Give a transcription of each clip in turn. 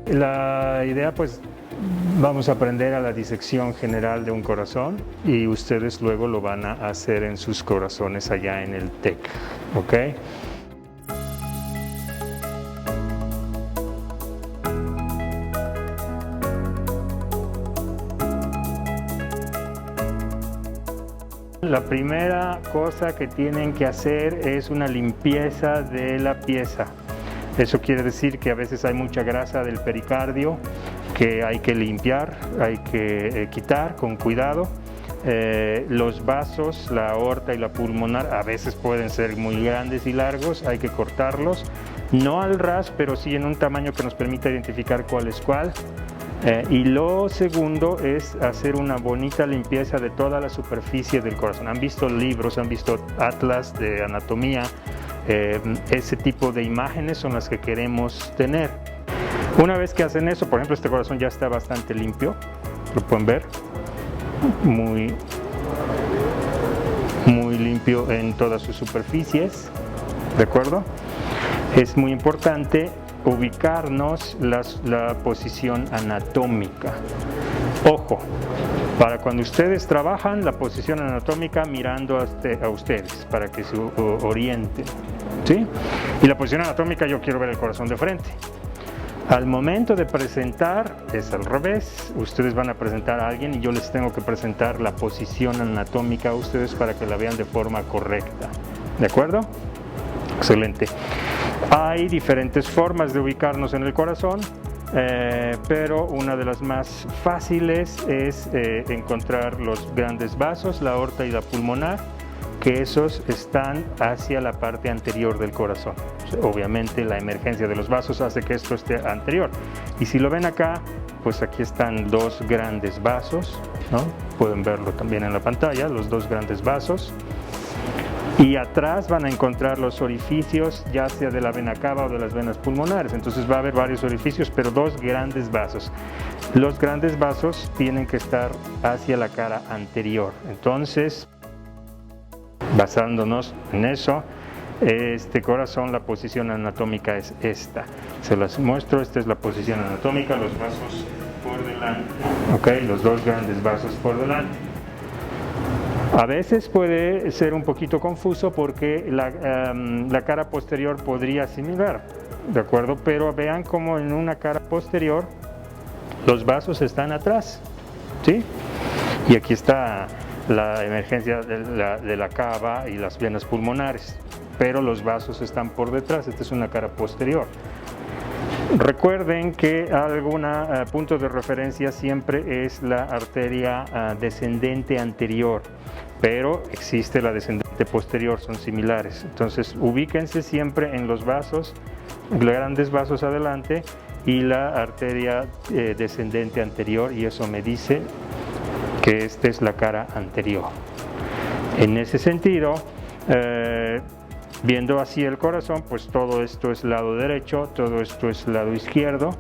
La idea, pues, vamos a aprender a la disección general de un corazón y ustedes luego lo van a hacer en sus corazones allá en el TEC, ¿ok? La primera cosa que tienen que hacer es una limpieza de la pieza. Eso quiere decir que a veces hay mucha grasa del pericardio que hay que limpiar, hay que quitar con cuidado. Los vasos, la aorta y la pulmonar a veces pueden ser muy grandes y largos, hay que cortarlos, no al ras, pero sí en un tamaño que nos permita identificar cuál es cuál. Y lo segundo es hacer una bonita limpieza de toda la superficie del corazón. Han visto libros, han visto atlas de anatomía, ese tipo de imágenes son las que queremos tener. Una vez que hacen eso, por ejemplo, este corazón ya está bastante limpio, lo pueden ver, muy limpio en todas sus superficies, ¿de acuerdo? Es muy importante ubicarnos la posición anatómica. Ojo, para cuando ustedes trabajan, la posición anatómica mirando a ustedes, para que se orienten, ¿sí? Y la posición anatómica, yo quiero ver el corazón de frente. Al momento de presentar, es al revés, ustedes van a presentar a alguien y yo les tengo que presentar la posición anatómica a ustedes para que la vean de forma correcta, ¿de acuerdo? Excelente. Hay diferentes formas de ubicarnos en el corazón, pero una de las más fáciles es encontrar los grandes vasos, la aorta y la pulmonar, que esos están hacia la parte anterior del corazón. Obviamente la emergencia de los vasos hace que esto esté anterior. Y si lo ven acá, pues aquí están dos grandes vasos, ¿no? Pueden verlo también en la pantalla, los dos grandes vasos. Y atrás van a encontrar los orificios, ya sea de la vena cava o de las venas pulmonares. Entonces va a haber varios orificios, pero dos grandes vasos. Los grandes vasos tienen que estar hacia la cara anterior. Entonces, basándonos en eso, este corazón, la posición anatómica es esta. Se las muestro, esta es la posición anatómica, los vasos por delante. Ok, los dos grandes vasos por delante. A veces puede ser un poquito confuso porque la cara posterior podría asimilar, ¿de acuerdo? Pero vean cómo en una cara posterior los vasos están atrás, ¿sí? Y aquí está la emergencia de la cava y las venas pulmonares, pero los vasos están por detrás, esta es una cara posterior. Recuerden que algún punto de referencia siempre es la arteria descendente anterior, pero existe la descendente posterior, son similares. Entonces ubíquense siempre en los vasos, grandes vasos adelante y la arteria descendente anterior, y eso me dice que esta es la cara anterior. En ese sentido, viendo así el corazón, pues todo esto es lado derecho, todo esto es lado izquierdo,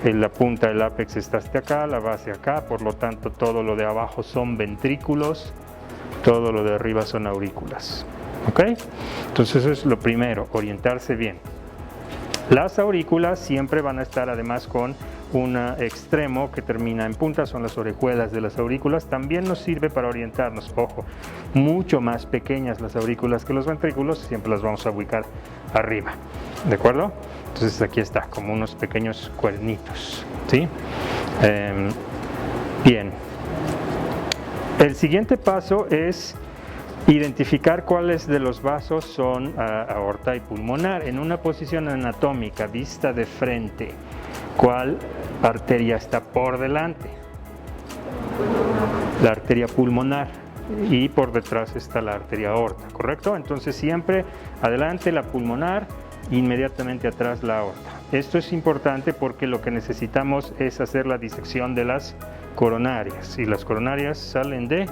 la punta del ápex está hasta acá, la base acá, por lo tanto todo lo de abajo son ventrículos, todo lo de arriba son aurículas, ¿ok? Entonces eso es lo primero, orientarse bien. Las aurículas siempre van a estar además con un extremo que termina en punta, son las orejuelas de las aurículas. También nos sirve para orientarnos, ojo, mucho más pequeñas las aurículas que los ventrículos, siempre las vamos a ubicar arriba, ¿de acuerdo? Entonces aquí está, como unos pequeños cuernitos, ¿sí? Bien. El siguiente paso es identificar cuáles de los vasos son aorta y pulmonar. En una posición anatómica, vista de frente, ¿cuál arteria está por delante? La arteria pulmonar, y por detrás está la arteria aorta, ¿correcto? Entonces siempre adelante la pulmonar, inmediatamente atrás la aorta. Esto es importante porque lo que necesitamos es hacer la disección de las coronarias, y las coronarias salen de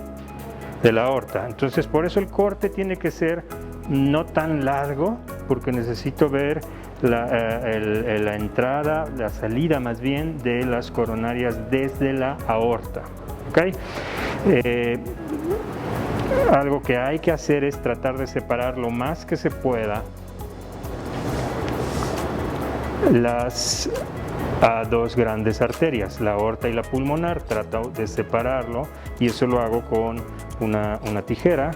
la aorta. Entonces por eso el corte tiene que ser no tan largo, porque necesito ver la entrada, la salida más bien de las coronarias desde la aorta, ¿ok? Algo que hay que hacer es tratar de separar lo más que se pueda las a dos grandes arterias, la aorta y la pulmonar. Trato de separarlo y eso lo hago con una tijera.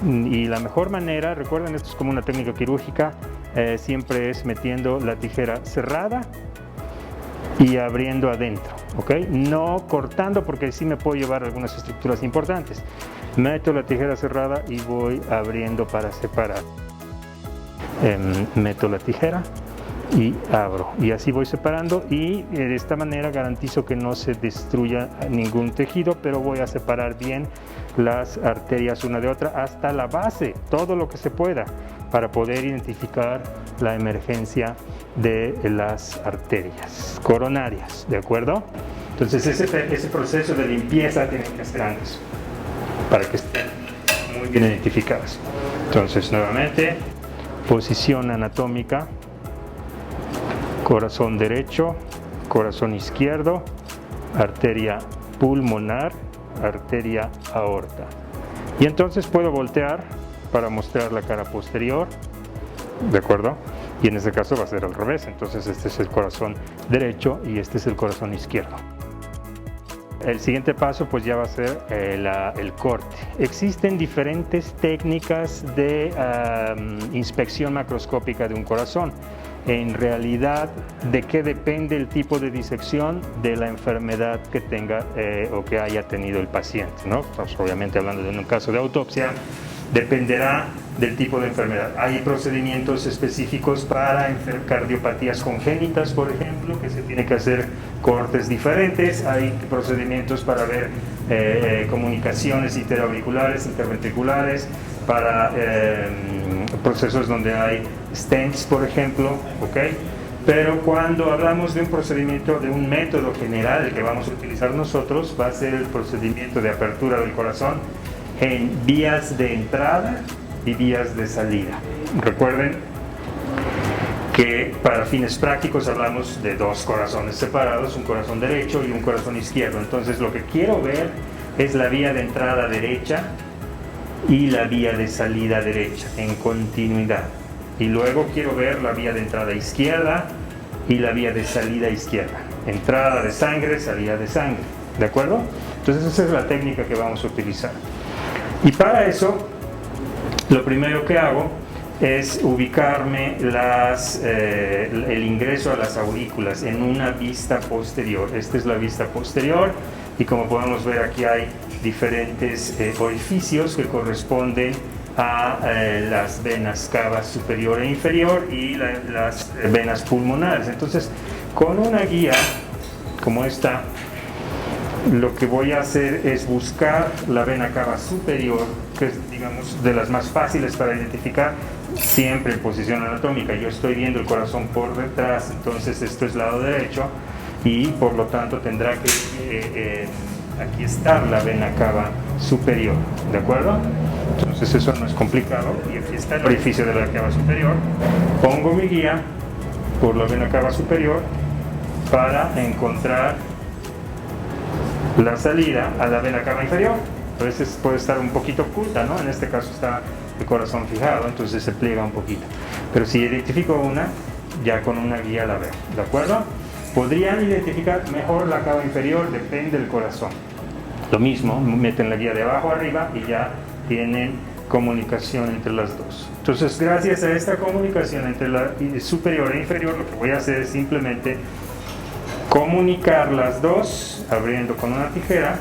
Y la mejor manera, recuerden, esto es como una técnica quirúrgica, siempre es metiendo la tijera cerrada y abriendo adentro, ¿ok? No cortando, porque sí me puedo llevar algunas estructuras importantes. Meto la tijera cerrada y voy abriendo para separar. Meto la tijera y abro, y así voy separando, y de esta manera garantizo que no se destruya ningún tejido, pero voy a separar bien las arterias una de otra hasta la base, todo lo que se pueda, para poder identificar la emergencia de las arterias coronarias, ¿de acuerdo? Entonces ese proceso de limpieza tiene que ser antes, para que estén muy bien identificadas. Entonces, nuevamente, posición anatómica: corazón derecho, corazón izquierdo, arteria pulmonar, arteria aorta. Y entonces puedo voltear para mostrar la cara posterior, ¿de acuerdo? Y en este caso va a ser al revés, entonces este es el corazón derecho y este es el corazón izquierdo. El siguiente paso pues ya va a ser el corte. Existen diferentes técnicas de inspección macroscópica de un corazón. En realidad, ¿de qué depende el tipo de disección? De la enfermedad que tenga o que haya tenido el paciente, ¿no? Pues, obviamente, hablando de un caso de autopsia, dependerá del tipo de enfermedad. Hay procedimientos específicos para cardiopatías congénitas, por ejemplo, que se tiene que hacer cortes diferentes. Hay procedimientos para ver comunicaciones interauriculares, interventriculares, para procesos donde hay stents, por ejemplo, ¿ok? Pero cuando hablamos de un procedimiento, de un método general que vamos a utilizar nosotros, va a ser el procedimiento de apertura del corazón en vías de entrada y vías de salida. Recuerden que para fines prácticos hablamos de dos corazones separados, un corazón derecho y un corazón izquierdo. Entonces lo que quiero ver es la vía de entrada derecha y la vía de salida derecha en continuidad. Y luego quiero ver la vía de entrada izquierda y la vía de salida izquierda. Entrada de sangre, salida de sangre. ¿De acuerdo? Entonces esa es la técnica que vamos a utilizar. Y para eso, lo primero que hago es ubicarme el ingreso a las aurículas en una vista posterior. Esta es la vista posterior y como podemos ver aquí hay diferentes orificios que corresponden a las venas cava superior e inferior y las venas pulmonares. Entonces, con una guía como esta, lo que voy a hacer es buscar la vena cava superior, que es, digamos, de las más fáciles para identificar, siempre en posición anatómica. Yo estoy viendo el corazón por detrás, entonces esto es lado derecho y por lo tanto tendrá que aquí está la vena cava superior, ¿de acuerdo? Entonces eso no es complicado y aquí está el orificio de la cava superior. Pongo mi guía por la vena cava superior para encontrar la salida a la vena cava inferior. A veces puede estar un poquito oculta, ¿no? En este caso está el corazón fijado, entonces se pliega un poquito. Pero si identifico una, ya con una guía la veo, ¿de acuerdo? Podrían identificar mejor la cava inferior, depende del corazón. Lo mismo, meten la guía de abajo arriba y ya tienen comunicación entre las dos. Entonces, gracias a esta comunicación entre la superior e inferior, lo que voy a hacer es simplemente comunicar las dos, abriendo con una tijera.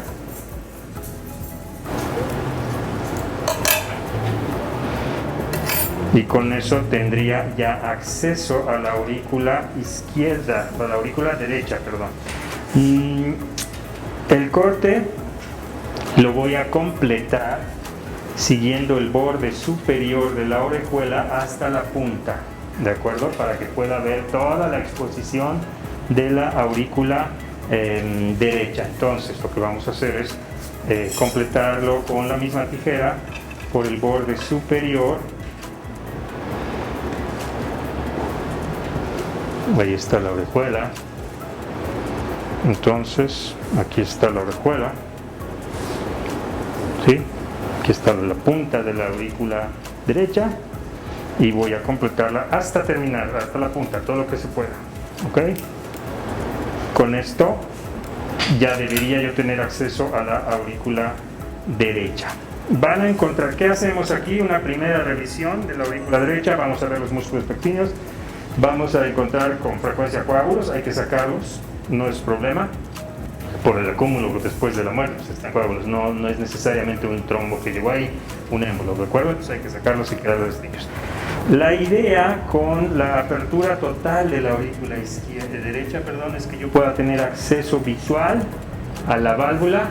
Y con eso tendría ya acceso a la aurícula izquierda, a la aurícula derecha, perdón. El corte lo voy a completar siguiendo el borde superior de la orejuela hasta la punta, ¿de acuerdo? Para que pueda ver toda la exposición de la aurícula derecha. Entonces lo que vamos a hacer es completarlo con la misma tijera por el borde superior. Ahí está la orejuela. Entonces aquí está la orejuela, ¿sí? Aquí está la punta de la aurícula derecha y voy a completarla hasta terminar, hasta la punta, todo lo que se pueda, ¿ok? Con esto ya debería yo tener acceso a la aurícula derecha. Van a encontrar, ¿qué hacemos aquí? Una primera revisión de la aurícula derecha. Vamos a ver los músculos pectíneos. Vamos a encontrar con frecuencia coágulos, hay que sacarlos, no es problema, por el acúmulo después de la muerte, pues están coágulos, no es necesariamente un trombo que llegó ahí, un émbolo, ¿de acuerdo? Entonces hay que sacarlos y quedar los niños. La idea con la apertura total de la aurícula derecha, es que yo pueda tener acceso visual a la válvula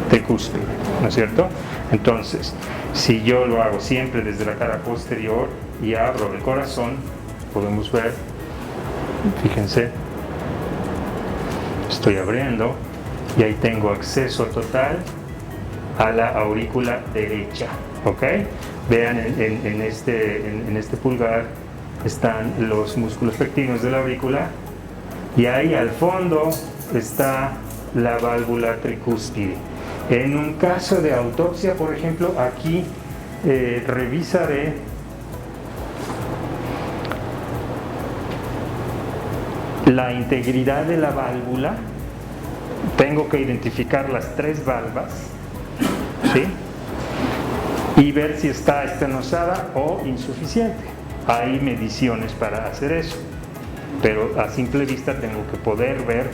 tricúspide, ¿no es cierto? Entonces, si yo lo hago siempre desde la cara posterior y abro el corazón, podemos ver, fíjense, estoy abriendo y ahí tengo acceso total a la aurícula derecha, ¿ok? Vean en este pulgar están los músculos pectíneos de la aurícula y ahí al fondo está la válvula tricúspide. En un caso de autopsia, por ejemplo, aquí revisaré la integridad de la válvula. Tengo que identificar las 3 valvas, ¿sí? Y ver si está estenosada o insuficiente. Hay mediciones para hacer eso, pero a simple vista tengo que poder ver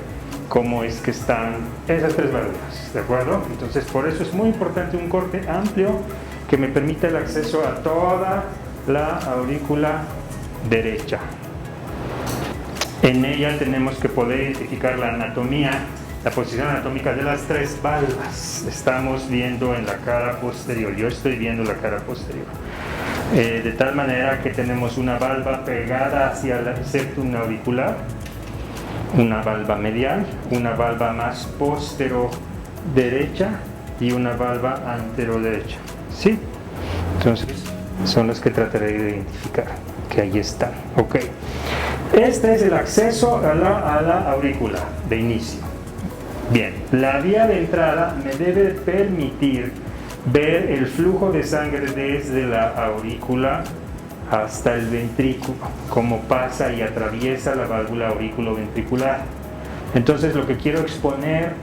cómo es que están esas 3 válvulas, ¿de acuerdo? Entonces, por eso es muy importante un corte amplio que me permita el acceso a toda la aurícula derecha. En ella tenemos que poder identificar la anatomía, la posición anatómica de las 3 valvas. Estamos viendo en la cara posterior, yo estoy viendo la cara posterior. De tal manera que tenemos una valva pegada hacia el septum auricular, una valva medial, una valva más postero derecha y una valva antero derecha, ¿sí? Entonces son las que trataré de identificar, que ahí están, ok. Este es el acceso a la aurícula de inicio. Bien, la vía de entrada me debe permitir ver el flujo de sangre desde la aurícula hasta el ventrículo, cómo pasa y atraviesa la válvula aurículo-ventricular. Entonces lo que quiero exponer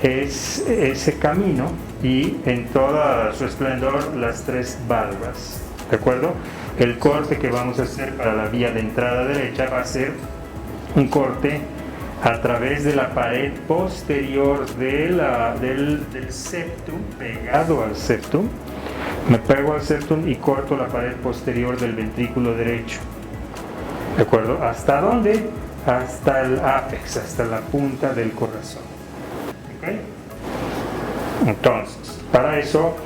es ese camino y en todo su esplendor las 3 valvas, ¿de acuerdo? El corte que vamos a hacer para la vía de entrada derecha va a ser un corte a través de la pared posterior del septum, pegado al septum. Me pego al septum y corto la pared posterior del ventrículo derecho, ¿de acuerdo? ¿Hasta dónde? Hasta el ápex, hasta la punta del corazón, ¿ok? Entonces, para eso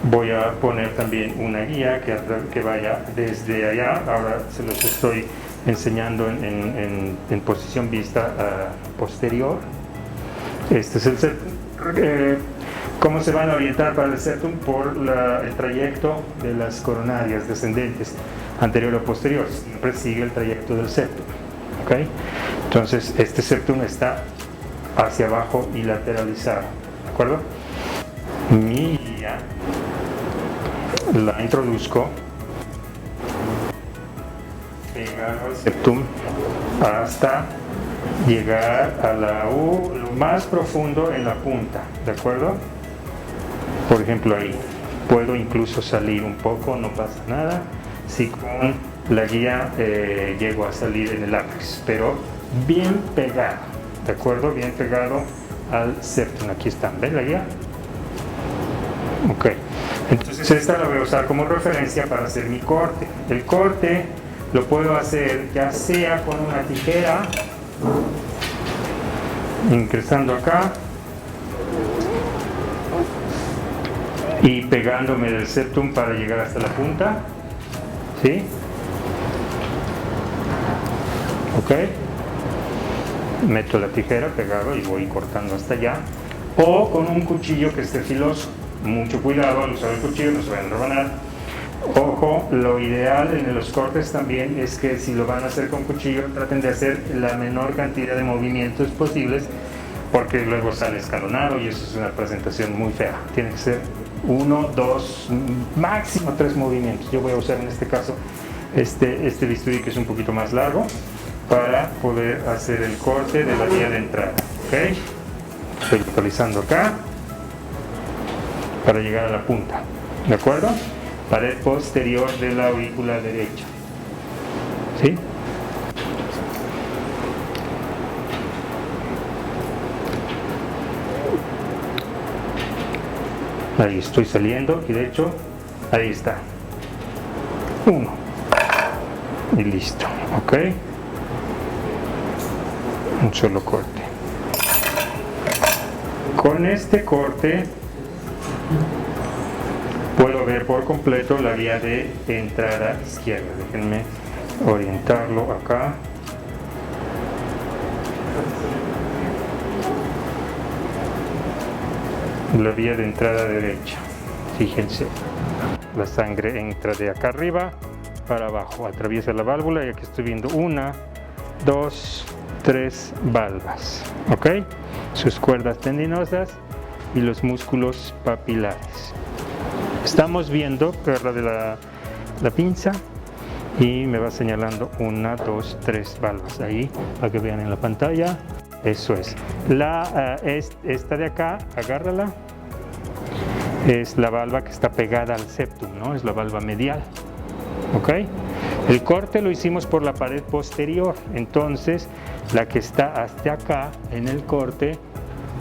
voy a poner también una guía que vaya desde allá. Ahora se los estoy enseñando en posición vista posterior. Este es el septum. ¿Cómo se van a orientar para el septum? Por el trayecto de las coronarias descendentes, anterior o posterior. Siempre sigue el trayecto del septum, ¿ok? Entonces este septum está hacia abajo y lateralizado, ¿de acuerdo? Mi guía la introduzco pegado al septum hasta llegar a lo más profundo en la punta, ¿de acuerdo? Por ejemplo, ahí puedo incluso salir un poco, no pasa nada si con la guía llego a salir en el ápex, pero bien pegado, ¿de acuerdo? Bien pegado al septum. Aquí están, ¿ven la guía? Ok, entonces esta la voy a usar como referencia para hacer mi corte. El corte lo puedo hacer ya sea con una tijera, ingresando acá y pegándome del septum para llegar hasta la punta, ¿sí? Ok, meto la tijera pegado y voy cortando hasta allá, o con un cuchillo que esté filoso. Mucho cuidado al usar el cuchillo, no se vayan a rebanar. Ojo, lo ideal en los cortes también es que si lo van a hacer con cuchillo, traten de hacer la menor cantidad de movimientos posibles, porque luego sale escalonado y eso es una presentación muy fea. Tiene que ser 1, 2, máximo 3 movimientos. Yo voy a usar en este caso este bisturí que es un poquito más largo para poder hacer el corte de la vía de entrada. ¿Ok? Estoy localizando acá para llegar a la punta. ¿De acuerdo? Pared posterior de la aurícula derecha. ¿Sí? Ahí estoy saliendo y de hecho, ahí está. 1. Y listo. ¿Ok? Un solo corte. Con este corte puedo ver por completo la vía de entrada izquierda. Déjenme orientarlo acá. La vía de entrada derecha. Fíjense, la sangre entra de acá arriba para abajo, atraviesa la válvula y aquí estoy viendo 1, 2, 3 valvas. ¿Ok? Sus cuerdas tendinosas y los músculos papilares. Estamos viendo, agarra de la pinza y me va señalando 1, 2, 3 valvas ahí para que vean en la pantalla. Eso es. Esta de acá, agárrala. Es la valva que está pegada al septum, ¿no? Es la valva medial. ¿Ok? El corte lo hicimos por la pared posterior. Entonces, la que está hasta acá en el corte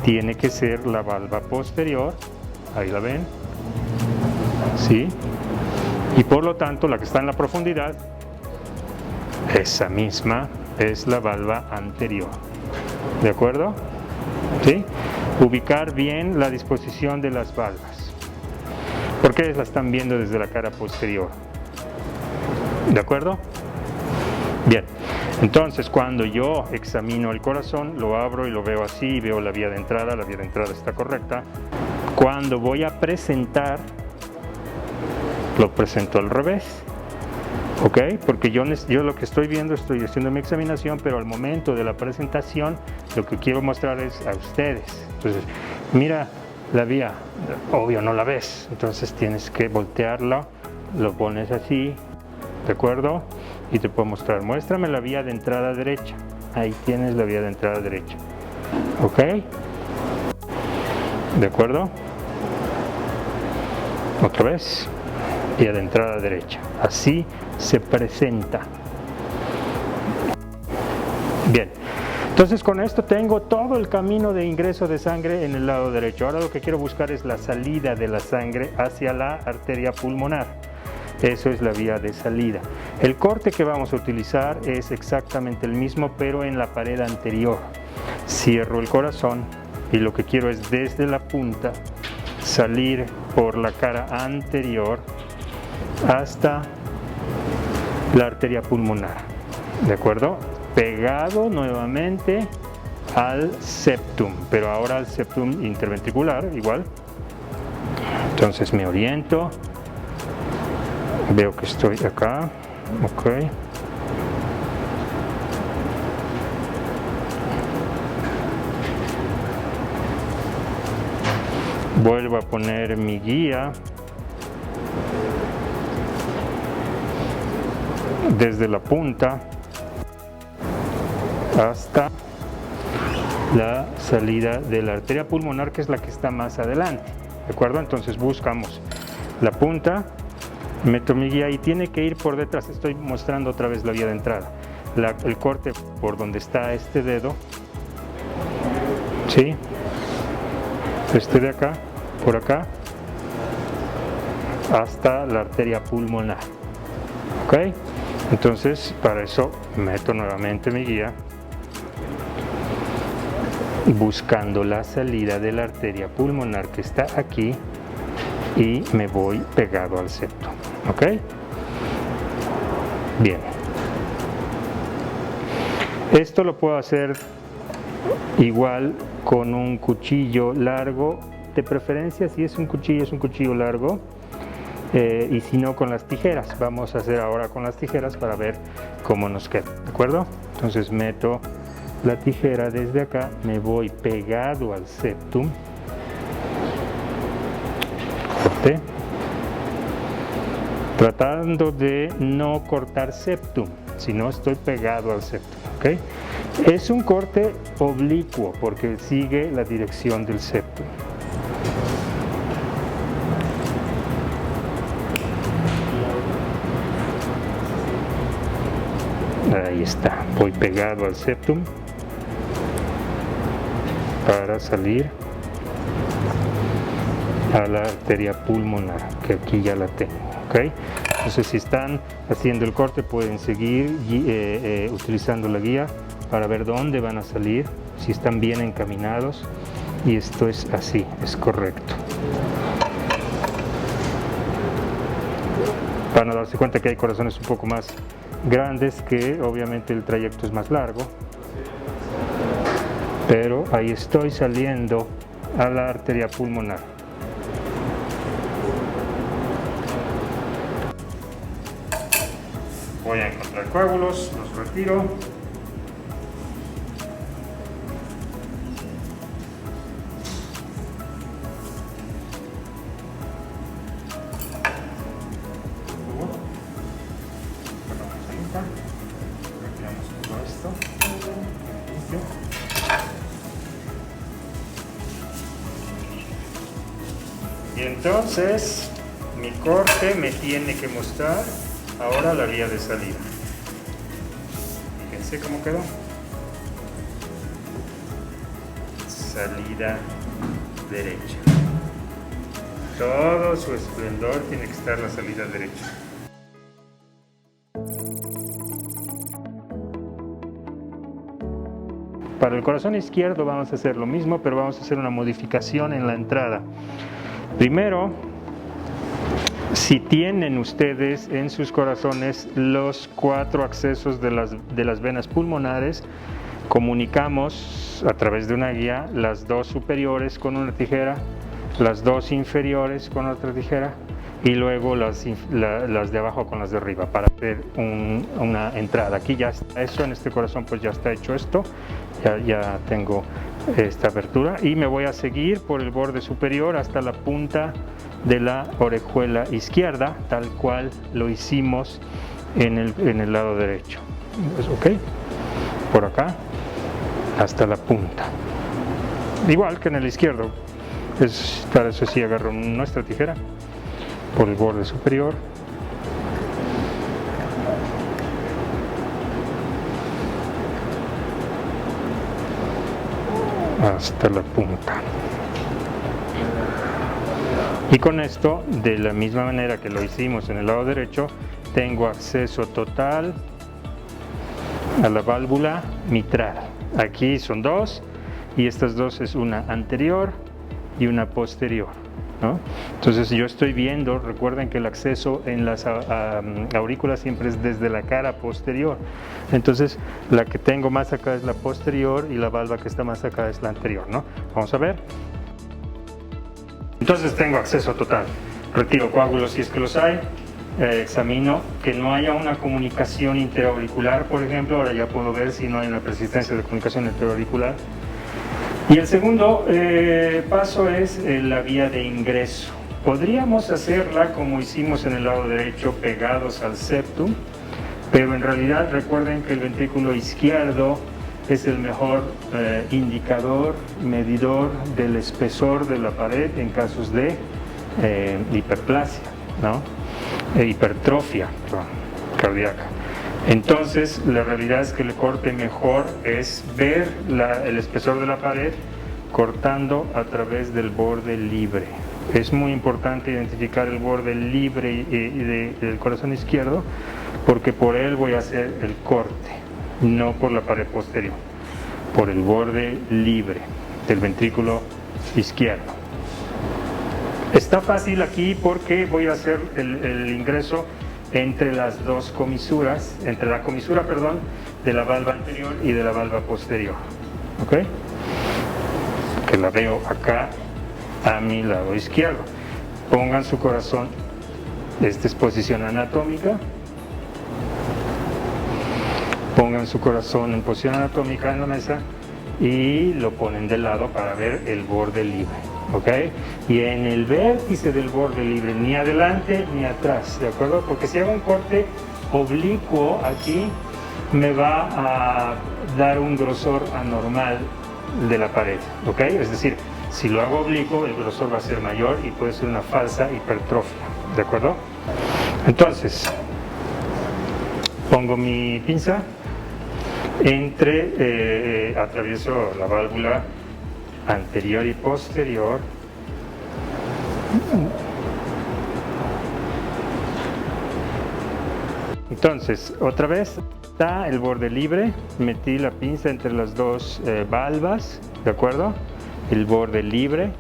tiene que ser la valva posterior. Ahí la ven. ¿Sí? Y por lo tanto, la que está en la profundidad, esa misma es la valva anterior. ¿De acuerdo? ¿Sí? Ubicar bien la disposición de las valvas. ¿Por qué la están viendo desde la cara posterior? ¿De acuerdo? Bien. Entonces, cuando yo examino el corazón, lo abro y lo veo así, veo la vía de entrada está correcta. Cuando voy a presentar, lo presento al revés. ¿Ok? Porque yo lo que estoy viendo, estoy haciendo mi examinación, pero al momento de la presentación, lo que quiero mostrar es a ustedes. Entonces, mira la vía, obvio no la ves, entonces tienes que voltearla, lo pones así, ¿de acuerdo? Y te puedo mostrar, muéstrame la vía de entrada derecha. Ahí tienes la vía de entrada derecha. ¿Ok? ¿De acuerdo? Otra vez. Vía de entrada derecha. Así se presenta. Bien. Entonces con esto tengo todo el camino de ingreso de sangre en el lado derecho. Ahora lo que quiero buscar es la salida de la sangre hacia la arteria pulmonar. Eso es la vía de salida. El corte que vamos a utilizar es exactamente el mismo, pero en la pared anterior. Cierro el corazón y lo que quiero es desde la punta salir por la cara anterior hasta la arteria pulmonar. ¿De acuerdo? Pegado nuevamente al septum, pero ahora al septum interventricular, igual. Entonces me oriento. Veo que estoy acá, ok. Vuelvo a poner mi guía desde la punta hasta la salida de la arteria pulmonar, que es la que está más adelante, ¿de acuerdo? Entonces buscamos la punta. Meto mi guía y tiene que ir por detrás. Estoy mostrando otra vez la vía de entrada. El corte por donde está este dedo. ¿Sí? Este de acá, por acá, hasta la arteria pulmonar. ¿Ok? Entonces, para eso meto nuevamente mi guía, buscando la salida de la arteria pulmonar que está aquí, y me voy pegado al septum. ¿Ok? Bien. Esto lo puedo hacer igual con un cuchillo largo, de preferencia si es un cuchillo largo, y si no con las tijeras. Vamos a hacer ahora con las tijeras para ver cómo nos queda, ¿de acuerdo? Entonces meto la tijera desde acá, me voy pegado al septum, tratando de no cortar septum, si no estoy pegado al septum, ¿ok? Es un corte oblicuo porque sigue la dirección del septum. Ahí está, voy pegado al septum para salir a la arteria pulmonar, que aquí ya la tengo, ¿ok? Entonces, si están haciendo el corte, pueden seguir utilizando la guía para ver dónde van a salir, si están bien encaminados, y esto es así, es correcto. Van a darse cuenta que hay corazones un poco más grandes, que obviamente el trayecto es más largo, pero ahí estoy saliendo a la arteria pulmonar. Voy a encontrar coágulos, los retiro. Retiramos todo esto. Y entonces mi corte me tiene que mostrar ahora la vía de salida. Fíjense cómo quedó. Salida derecha. Todo su esplendor tiene que estar la salida derecha. Para el corazón izquierdo vamos a hacer lo mismo, pero vamos a hacer una modificación en la entrada. Primero, si tienen ustedes en sus corazones los 4 accesos de las venas pulmonares, comunicamos a través de una guía las 2 superiores con una tijera, las 2 inferiores con otra tijera y luego las de abajo con las de arriba para hacer una entrada. Aquí ya está eso, en este corazón pues ya está hecho esto, ya tengo esta apertura y me voy a seguir por el borde superior hasta la punta de la orejuela izquierda, tal cual lo hicimos en el lado derecho. ¿Ok? Por acá hasta la punta, igual que en el izquierdo. Para eso sí agarro nuestra tijera por el borde superior, hasta la punta. Y con esto, de la misma manera que lo hicimos en el lado derecho, tengo acceso total a la válvula mitral. Aquí son 2 y estas 2 es una anterior y una posterior, ¿no? Entonces yo estoy viendo, recuerden que el acceso en las aurículas siempre es desde la cara posterior. Entonces la que tengo más acá es la posterior y la valva que está más acá es la anterior, ¿no? Vamos a ver. Entonces tengo acceso total. Retiro coágulos si es que los hay. Examino que no haya una comunicación interauricular, por ejemplo. Ahora ya puedo ver si no hay una persistencia de comunicación interauricular. Y el segundo paso es la vía de ingreso. Podríamos hacerla como hicimos en el lado derecho, pegados al septum, pero en realidad recuerden que el ventrículo izquierdo es el mejor indicador, medidor del espesor de la pared en casos de hiperplasia, ¿no? Hipertrofia cardíaca. Entonces, la realidad es que el corte mejor es ver el espesor de la pared cortando a través del borde libre. Es muy importante identificar el borde libre del corazón izquierdo porque por él voy a hacer el corte, no por la pared posterior, por el borde libre del ventrículo izquierdo. Está fácil aquí porque voy a hacer el ingreso entre las 2 comisuras, entre la comisura, perdón, de la valva anterior y de la valva posterior, ¿ok? Que la veo acá a mi lado izquierdo. Pongan su corazón, esta es posición anatómica, pongan su corazón en posición anatómica en la mesa y lo ponen de lado para ver el borde libre, ¿ok? Y en el vértice del borde libre, ni adelante ni atrás, ¿de acuerdo? Porque si hago un corte oblicuo aquí, me va a dar un grosor anormal de la pared, ¿ok? Es decir, si lo hago oblicuo, el grosor va a ser mayor y puede ser una falsa hipertrofia, ¿de acuerdo? Entonces, pongo mi pinza, atravieso la válvula anterior y posterior. Entonces, otra vez está el borde libre, metí la pinza entre las dos valvas, ¿de acuerdo? El borde libre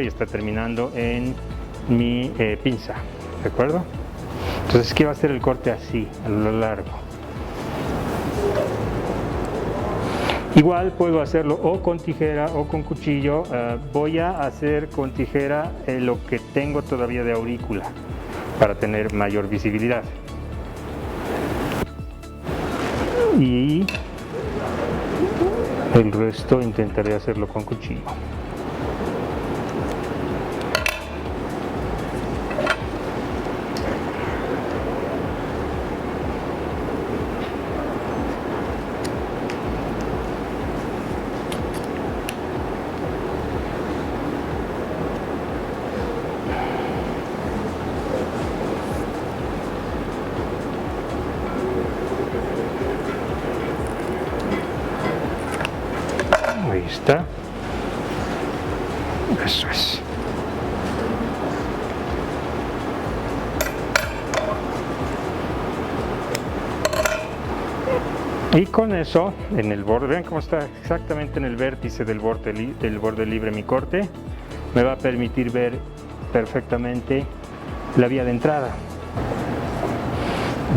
y está terminando en mi pinza, ¿de acuerdo? Entonces, ¿qué va a hacer el corte así, a lo largo? Igual puedo hacerlo o con tijera o con cuchillo. Voy a hacer con tijera lo que tengo todavía de aurícula para tener mayor visibilidad. Y el resto intentaré hacerlo con cuchillo. Ahí está. Eso es. Y con eso, en el borde, vean cómo está exactamente en el vértice del borde libre mi corte, me va a permitir ver perfectamente la vía de entrada.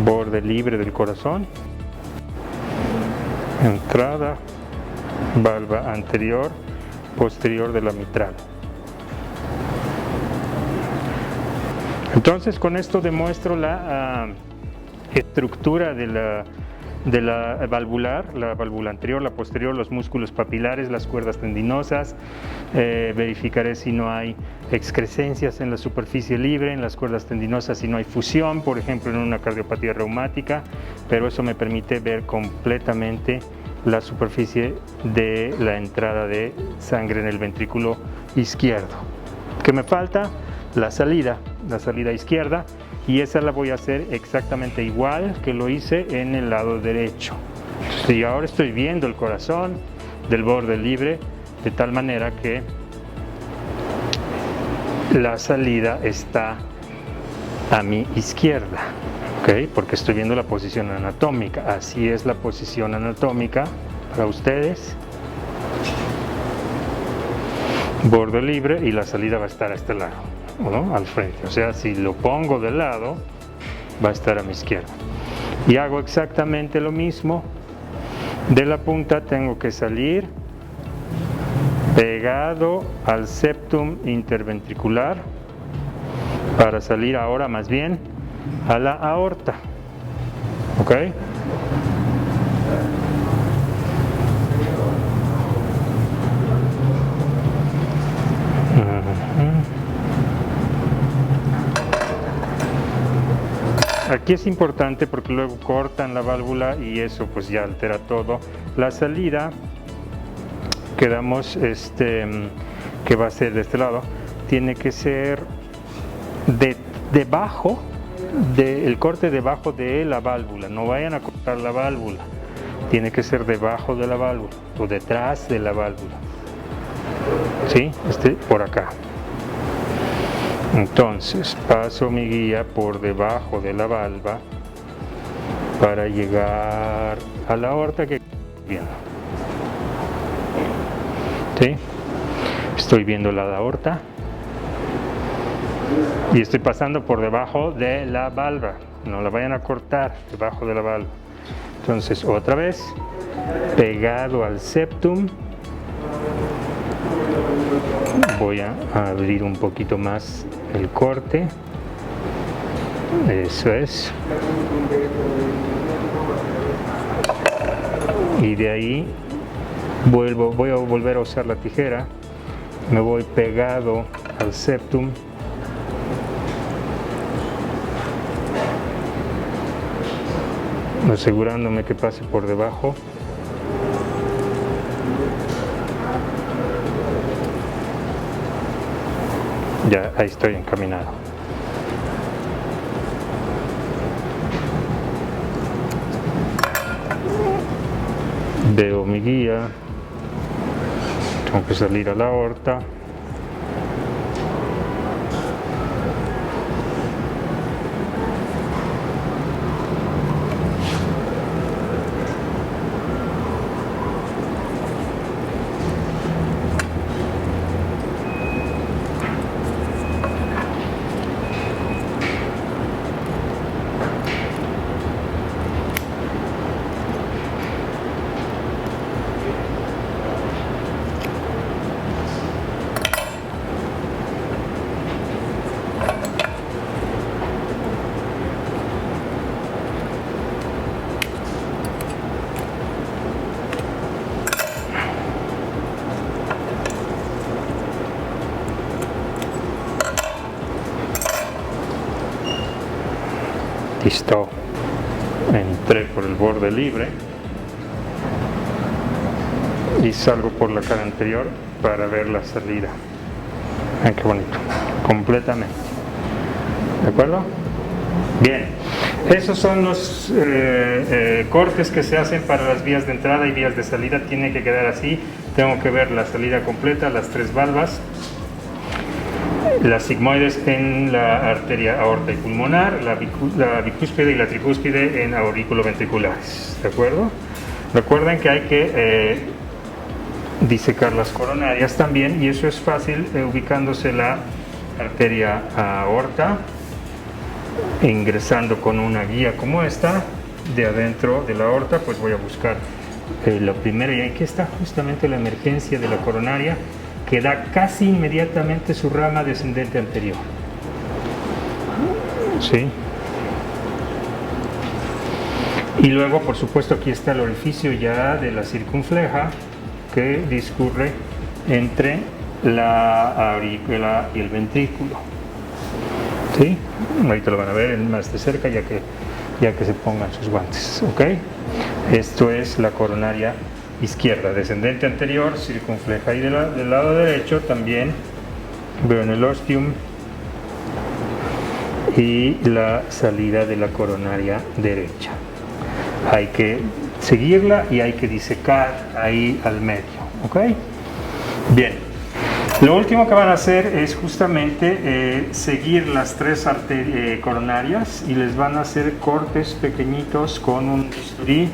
Borde libre del corazón, entrada, valva anterior, posterior de la mitral. Entonces, con esto demuestro la estructura de la valvular, la válvula anterior, la posterior, los músculos papilares, las cuerdas tendinosas. Verificaré si no hay excrescencias en la superficie libre, en las cuerdas tendinosas, si no hay fusión, por ejemplo en una cardiopatía reumática, pero eso me permite ver completamente la superficie de la entrada de sangre en el ventrículo izquierdo. ¿Qué me falta? La salida izquierda, y esa la voy a hacer exactamente igual que lo hice en el lado derecho. Y ahora estoy viendo el corazón del borde libre de tal manera que la salida está a mi izquierda, ¿ok? Porque estoy viendo la posición anatómica. Así es la posición anatómica para ustedes. Borde libre y la salida va a estar a este lado, ¿no? Al frente. O sea, si lo pongo de lado, va a estar a mi izquierda. Y hago exactamente lo mismo. De la punta tengo que salir pegado al septum interventricular para salir ahora más bien a la aorta, ¿ok? Aquí es importante porque luego cortan la válvula y eso pues ya altera todo. La salida quedamos que va a ser de este lado, tiene que ser debajo del corte, debajo de la válvula. No vayan a cortar la válvula, tiene que ser debajo de la válvula o detrás de la válvula, ¿sí? Por acá. Entonces paso mi guía por debajo de la valva para llegar a la aorta que viendo. ¿Sí? Estoy viendo la aorta y estoy pasando por debajo de la valva. No la vayan a cortar, debajo de la valva. Entonces otra vez pegado al septum. Voy a abrir un poquito más el corte. Eso es. Y de ahí voy a volver a usar la tijera. Me voy pegado al septum. asegurándome que pase por debajo. Ya, ahí estoy encaminado. Veo mi guía, tengo que salir a la aorta. Listo, entré por el borde libre y salgo por la cara anterior para ver la salida. Ay, qué bonito, completamente. ¿De acuerdo? Bien, esos son los cortes que se hacen para las vías de entrada y vías de salida. Tiene que quedar así. Tengo que ver la salida completa, las tres valvas, las sigmoides en la arteria aorta y pulmonar, la bicúspide y la tricúspide en auriculoventriculares. ¿De acuerdo? Recuerden que hay que disecar las coronarias también, y eso es fácil ubicándose la arteria aorta, ingresando con una guía como esta de adentro de la aorta. Pues voy a buscar la primera, y aquí está justamente la emergencia de la coronaria, que da casi inmediatamente su rama descendente anterior. ¿Sí? Y luego, por supuesto, aquí está el orificio ya de la circunfleja, que discurre entre la aurícula y el ventrículo. ¿Sí? Ahorita lo van a ver más de cerca, ya que se pongan sus guantes. ¿Ok? Esto es la coronaria izquierda, descendente anterior, circunfleja, y del lado derecho también veo en el ostium y la salida de la coronaria derecha. Hay que seguirla y hay que disecar ahí al medio. ¿Ok? Bien, lo último que van a hacer es justamente seguir las tres coronarias, y les van a hacer cortes pequeñitos con un bisturí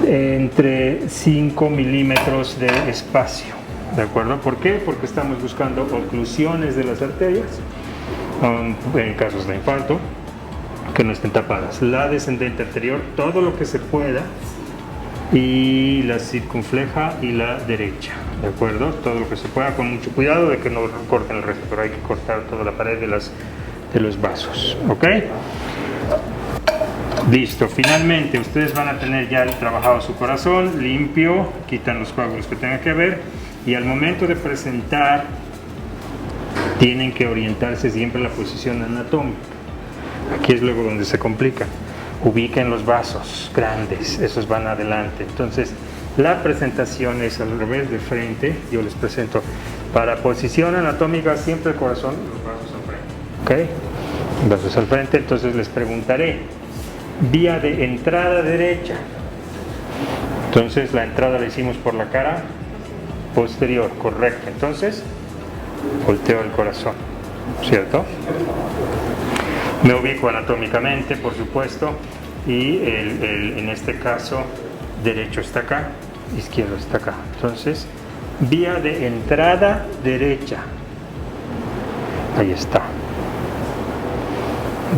entre 5 milímetros de espacio. ¿De acuerdo? ¿Por qué? Porque estamos buscando oclusiones de las arterias en casos de infarto que no estén tapadas. La descendente anterior, todo lo que se pueda, y la circunfleja y la derecha. ¿De acuerdo? Todo lo que se pueda, con mucho cuidado de que no corten el resto, pero hay que cortar toda la pared de los vasos. ¿Ok? Listo, finalmente ustedes van a tener ya trabajado su corazón limpio, quitan los coágulos que tengan que ver, y al momento de presentar tienen que orientarse siempre en la posición anatómica. Aquí es luego donde se complica. Ubiquen los vasos grandes, esos van adelante. Entonces la presentación es al revés, de frente. Yo les presento para posición anatómica siempre el corazón, los vasos al frente. ¿Ok? Vasos al frente. Entonces les preguntaré: vía de entrada derecha. Entonces la entrada la hicimos por la cara posterior, correcto. Entonces volteo el corazón, ¿cierto? Me ubico anatómicamente, por supuesto, y en este caso derecho está acá, izquierdo está acá. Entonces, vía de entrada derecha. Ahí está.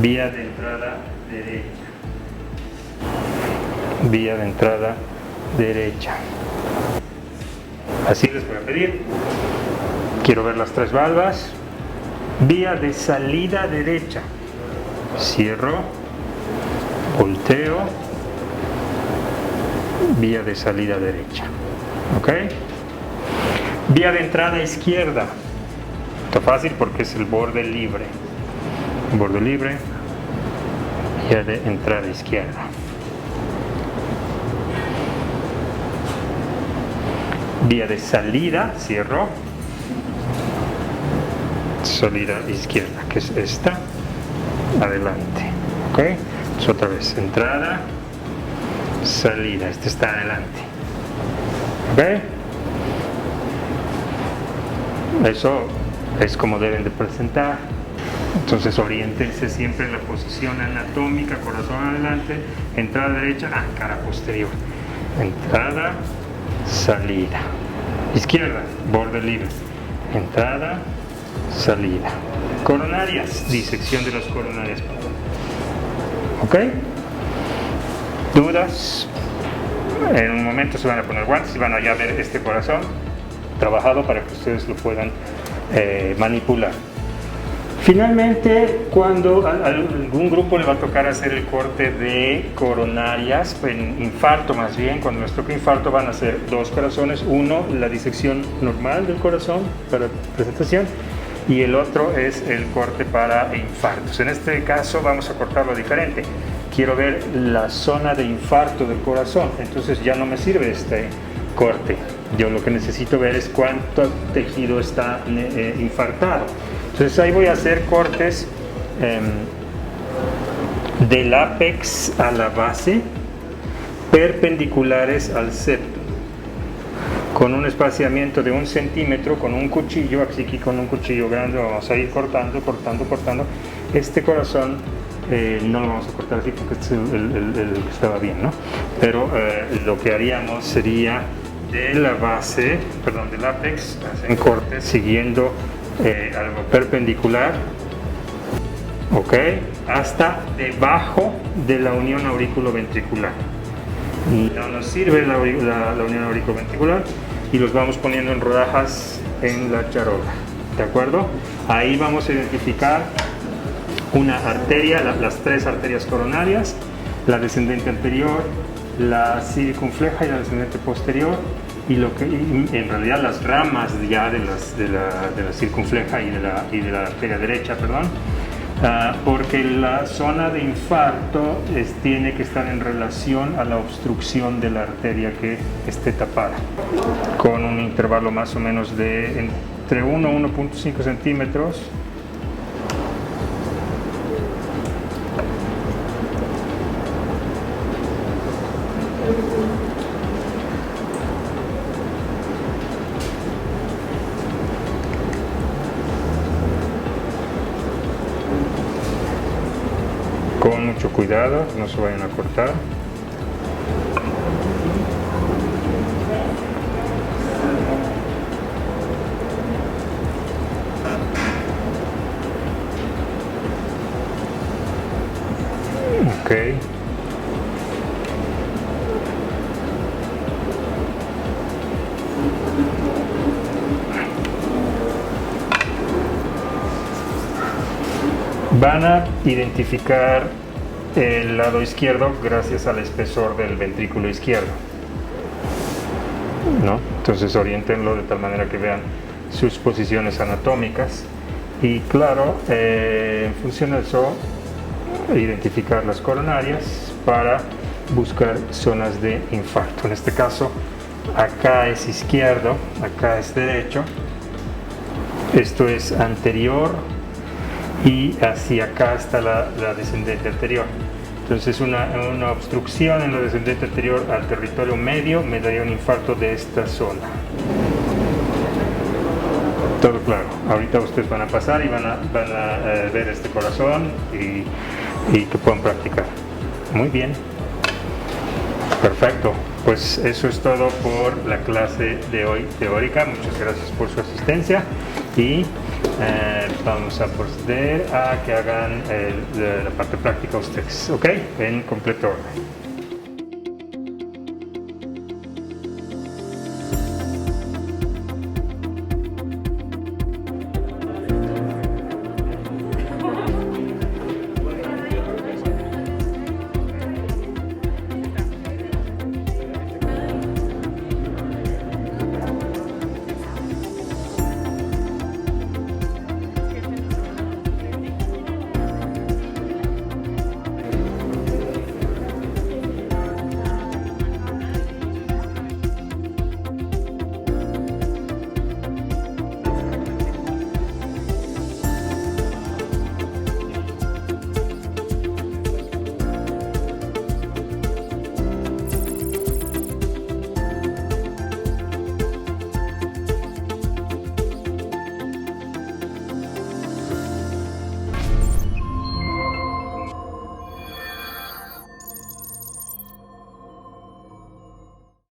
Vía de entrada derecha. Vía de entrada derecha. Así les voy a pedir. Quiero ver las tres valvas. Vía de salida derecha. Cierro, volteo, vía de salida derecha. ¿Ok? Vía de entrada izquierda. Está fácil porque es el borde libre. Borde libre. vía de entrada izquierda. Vía de salida, cierro. Salida izquierda, que es esta. Adelante. ¿Ok? Entonces otra vez, entrada, salida. Este está adelante. ¿Ok? Eso es como deben de presentar. Entonces oriéntense siempre en la posición anatómica, corazón adelante, entrada derecha, cara posterior. Entrada, salida. Izquierda, borde libre. Entrada, salida. Coronarias, disección de las coronarias. ¿Ok? ¿Dudas? En un momento se van a poner guantes y van a ya ver este corazón trabajado para que ustedes lo puedan manipular. Finalmente, cuando a algún grupo le va a tocar hacer el corte de coronarias, en infarto más bien, cuando les toque infarto van a ser dos corazones, uno la disección normal del corazón para presentación y el otro es el corte para infartos. En este caso vamos a cortarlo diferente. Quiero ver la zona de infarto del corazón, entonces ya no me sirve este corte. Yo lo que necesito ver es cuánto tejido está infartado. Entonces ahí voy a hacer cortes del ápex a la base, perpendiculares al septo, con un espaciamiento de 1 centímetro, con un cuchillo, aquí con un cuchillo grande vamos a ir cortando. Este corazón no lo vamos a cortar así porque este es el que estaba bien, ¿no? Pero lo que haríamos sería de la base, perdón, del ápex, hacen cortes siguiendo algo perpendicular, ok, hasta debajo de la unión auriculoventricular. No nos sirve la unión auriculoventricular y los vamos poniendo en rodajas en la charola, ¿de acuerdo? Ahí vamos a identificar una arteria, las tres arterias coronarias, la descendente anterior, la circunfleja y la descendente posterior, y en realidad las ramas ya de la circunfleja y de la arteria derecha, perdón, porque la zona de infarto tiene que estar en relación a la obstrucción de la arteria que esté tapada, con un intervalo más o menos de entre 1 a 1.5 centímetros. Con mucho cuidado, no se vayan a cortar. Ok. Van a identificar el lado izquierdo gracias al espesor del ventrículo izquierdo, ¿no? Entonces oriéntenlo de tal manera que vean sus posiciones anatómicas y claro, en función de eso identificar las coronarias para buscar zonas de infarto. En este caso acá es izquierdo, acá es derecho, esto es anterior y hacia acá está la descendente anterior. Entonces una obstrucción en la descendente anterior al territorio medio me daría un infarto de esta zona. Todo claro. Ahorita ustedes van a pasar y van a ver este corazón y que puedan practicar. Muy bien. Perfecto. Pues eso es todo por la clase de hoy teórica. Muchas gracias por su asistencia y vamos a proceder a que hagan la parte práctica ustedes, ¿ok? En completo orden.